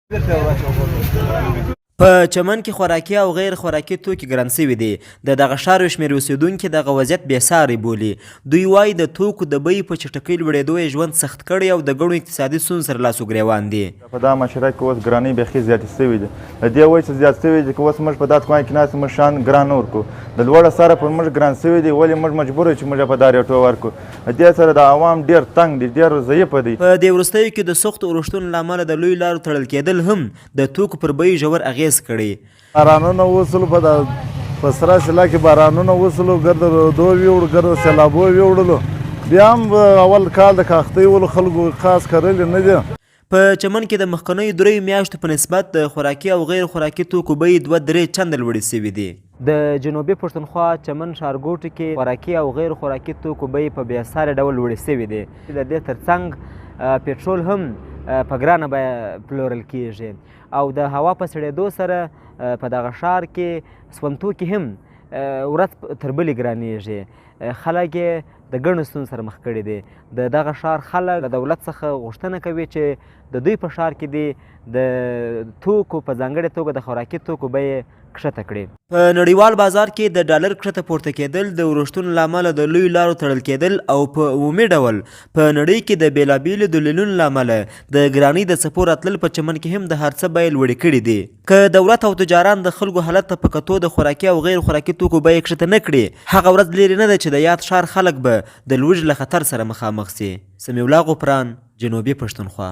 په چمن کې خوراکي او غیر خوراکي توکي ګران شوي دي. د دغه ښار شمېر اوسېدونکي دغه وضعیت بېساری بولي. دوی وایي د توکو د بیې په چټکۍ لوړېدو یې ژوند سخت کړی او د ګڼو اقتصادي ستونزو سره لاس وګرېوان دي. په دا معاشره کې اوس ګرانۍ بیخي زیاتې شوي دي. د دې وجې چې زیات شوي دي چې اوس موږ په دا دکان کې ناست موږ شیان ګران نه ورکړو. د لوړه سره پر موږ ګران شوي دي، ولې موږ مجبور یو چې موږ په دا ریټو ورکړو. د دې سره د عوام ډېر تنګ دي، ډېر ضعیفه دي. په دې وروستیو کې د سختو اورښتونو له امله د لویو لارو تړل کېدل هم د توکو پر بیې ژور اغېز کړی. بارانونه وسلو په سره سیلا کې بارانونه وسلو، ګرد رودو ویوړ، ګرد سیلابو ویوړلو. بیا هم اول کال د کاختۍ ولو خلکو خاص کرلې نه دي. په چمن کې د مخکنیو دریو میاشتو په نسبت د خوراکي او غیر خوراکي توکو بیې 2-3 چنده لوړې شوي دي. د جنوبي پښتونخوا چمن ښارګوټو کې خوراکي او غیر خوراکي توکو بیې په بېساري ډول لوړې شوي دي. د دې ترڅنګ پټرول هم په ګرانه بیه پلورل کیږي او د هوا په سړېدو سره په دغه ښار کې سون توکي هم ورځ تر بلې ګرانېږي. خلک یې د ګڼو ستونزو سره مخ کړي دي. د دغه ښار خلک د دولت څخه غوښتنه کوي چې د دوی په ښار کې دي د توکو په ځانګړې توګه د خوراکي توکو بیې کښته کړي. په نړیوال بازار کې د ډالر کښته پورته کېدل، د اورښتونو له امله د لویو لارو تړل کېدل او په عمومي ډول په نړۍ کې د بېلابېلو دلیلونو له امله د ګرانۍ د څپو راتلل په چمن کې هم د هر څه بیې لوړې کړي دي. که دولت او تجاران د خلکو حالت ته په کتو د خوراکي او غیر خوراکي توکو بیې کښته نه کړي، هغه ورځ لرې نه ده چې د یاد ښار خلک به د لوږې له خطر سره مخامخ سي. سمیع الله غفران، جنوبي پښتونخوا.